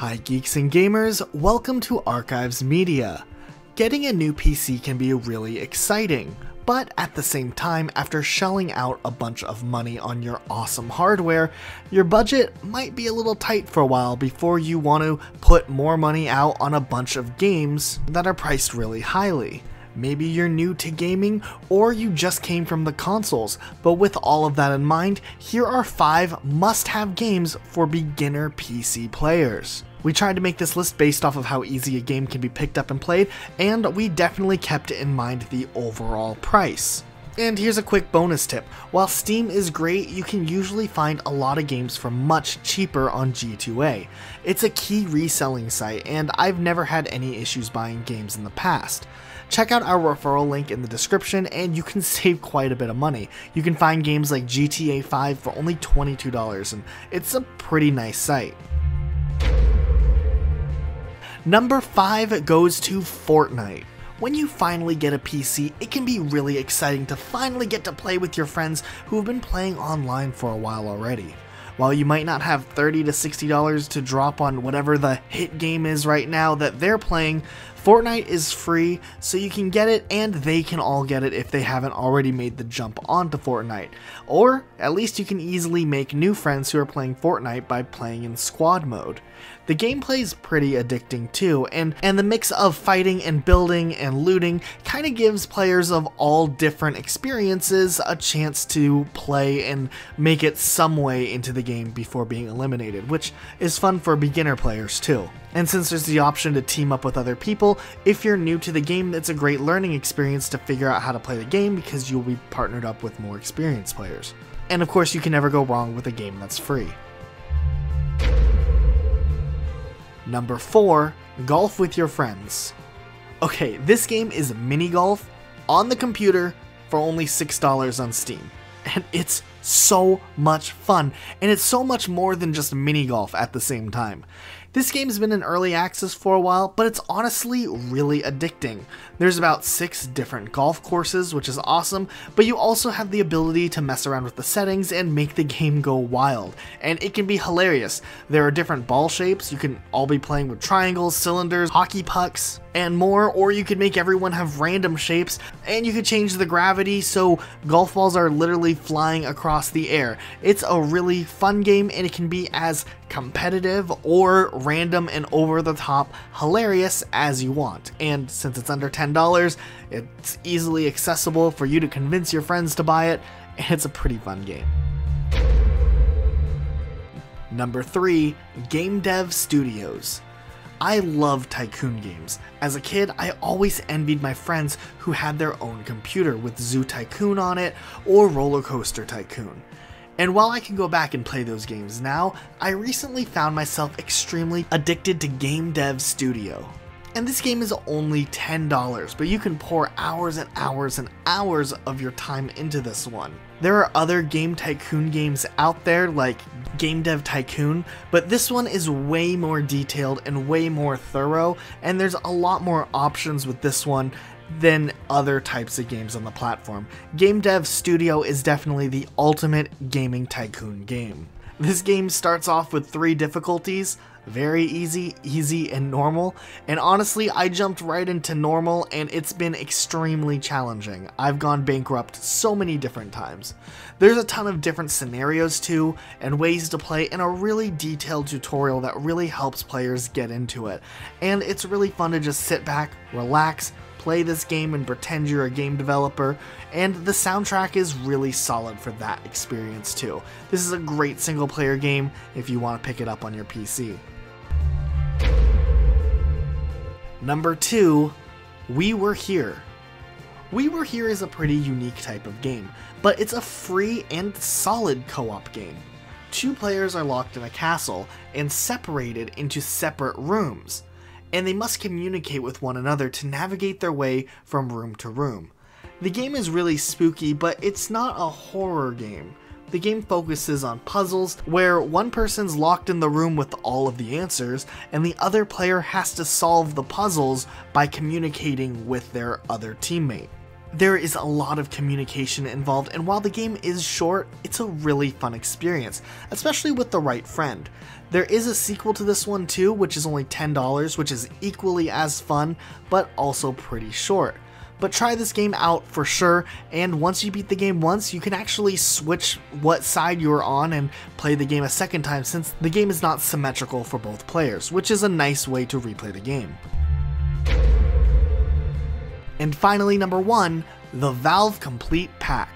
Hi Geeks and Gamers, welcome to Archives Media. Getting a new PC can be really exciting, but at the same time, after shelling out a bunch of money on your awesome hardware, your budget might be a little tight for a while before you want to put more money out on a bunch of games that are priced really highly. Maybe you're new to gaming, or you just came from the consoles, but with all of that in mind, here are 5 must-have games for beginner PC players. We tried to make this list based off of how easy a game can be picked up and played, and we definitely kept in mind the overall price. And here's a quick bonus tip. While Steam is great, you can usually find a lot of games for much cheaper on G2A. It's a key reselling site, and I've never had any issues buying games in the past. Check out our referral link in the description and you can save quite a bit of money. You can find games like GTA 5 for only $22, and it's a pretty nice site. Number 5 goes to Fortnite. When you finally get a PC, it can be really exciting to finally get to play with your friends who have been playing online for a while already. While you might not have $30 to $60 to drop on whatever the hit game is right now that they're playing, Fortnite is free, so you can get it and they can all get it if they haven't already made the jump onto Fortnite. Or at least you can easily make new friends who are playing Fortnite by playing in squad mode. The gameplay is pretty addicting too, and the mix of fighting and building and looting kind of gives players of all different experiences a chance to play and make it some way into the game before being eliminated, which is fun for beginner players too. And since there's the option to team up with other people, if you're new to the game, it's a great learning experience to figure out how to play the game because you'll be partnered up with more experienced players. And of course, you can never go wrong with a game that's free. Number 4, golf with your friends. Okay, this game is mini golf on the computer for only $6 on Steam. And it's so much fun, and it's so much more than just mini golf at the same time. This game has been in early access for a while, but it's honestly really addicting. There's about 6 different golf courses, which is awesome, but you also have the ability to mess around with the settings and make the game go wild, and it can be hilarious. There are different ball shapes, you can all be playing with triangles, cylinders, hockey pucks, and more, or you could make everyone have random shapes, and you could change the gravity so golf balls are literally flying across the air. It's a really fun game, and it can be as competitive or random and over the top hilarious as you want. And since it's under $10, it's easily accessible for you to convince your friends to buy it, and it's a pretty fun game. Number 3, Game Dev Studios. I love tycoon games. As a kid, I always envied my friends who had their own computer with Zoo Tycoon on it or Roller Coaster Tycoon. And while I can go back and play those games now, I recently found myself extremely addicted to Game Dev Studio. And this game is only $10, but you can pour hours and hours and hours of your time into this one. There are other game tycoon games out there like Game Dev Tycoon, but this one is way more detailed and way more thorough, and there's a lot more options with this one than other types of games on the platform. Game Dev Studio is definitely the ultimate gaming tycoon game. This game starts off with 3 difficulties: very easy, easy, and normal, and honestly I jumped right into normal and it's been extremely challenging. I've gone bankrupt so many different times. There's a ton of different scenarios too, and ways to play, and a really detailed tutorial that really helps players get into it. And it's really fun to just sit back, relax, play this game and pretend you're a game developer, and the soundtrack is really solid for that experience too. This is a great single player game if you want to pick it up on your PC. Number 2, We Were Here. We Were Here is a pretty unique type of game, but it's a free and solid co-op game. 2 players are locked in a castle and separated into separate rooms, and they must communicate with one another to navigate their way from room to room. The game is really spooky, but it's not a horror game. The game focuses on puzzles where one person's locked in the room with all of the answers, and the other player has to solve the puzzles by communicating with their other teammate. There is a lot of communication involved, and while the game is short, it's a really fun experience, especially with the right friend. There is a sequel to this one too, which is only $10, which is equally as fun, but also pretty short. But try this game out for sure, and once you beat the game once, you can actually switch what side you're on and play the game a second time, since the game is not symmetrical for both players, which is a nice way to replay the game. And finally, number 1, the Valve Complete Pack.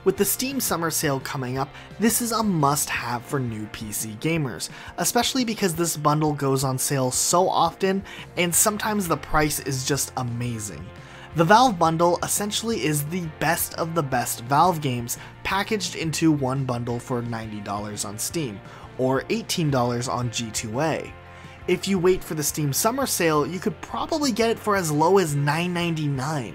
With the Steam Summer Sale coming up, this is a must-have for new PC gamers, especially because this bundle goes on sale so often, and sometimes the price is just amazing. The Valve Bundle essentially is the best of the best Valve games packaged into one bundle for $90 on Steam, or $18 on G2A. If you wait for the Steam Summer Sale, you could probably get it for as low as $9.99.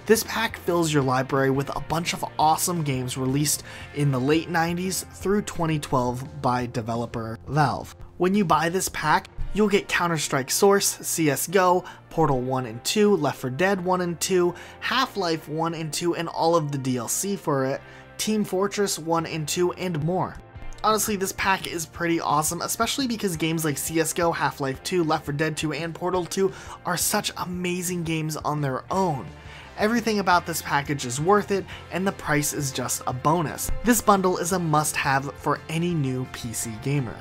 This pack fills your library with a bunch of awesome games released in the late 90s through 2012 by developer Valve. When you buy this pack, you'll get Counter-Strike Source, CSGO, Portal 1 and 2, Left 4 Dead 1 and 2, Half-Life 1 and 2 and all of the DLC for it, Team Fortress 1 and 2, and more. Honestly, this pack is pretty awesome, especially because games like CSGO, Half-Life 2, Left 4 Dead 2, and Portal 2 are such amazing games on their own. Everything about this package is worth it, and the price is just a bonus. This bundle is a must-have for any new PC gamer.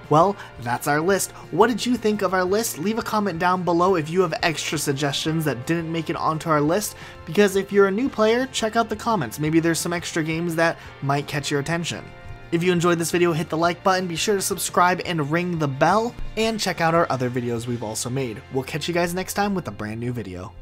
Well, that's our list. What did you think of our list? Leave a comment down below if you have extra suggestions that didn't make it onto our list, because if you're a new player, check out the comments. Maybe there's some extra games that might catch your attention. If you enjoyed this video, hit the like button, be sure to subscribe and ring the bell, and check out our other videos we've also made. We'll catch you guys next time with a brand new video.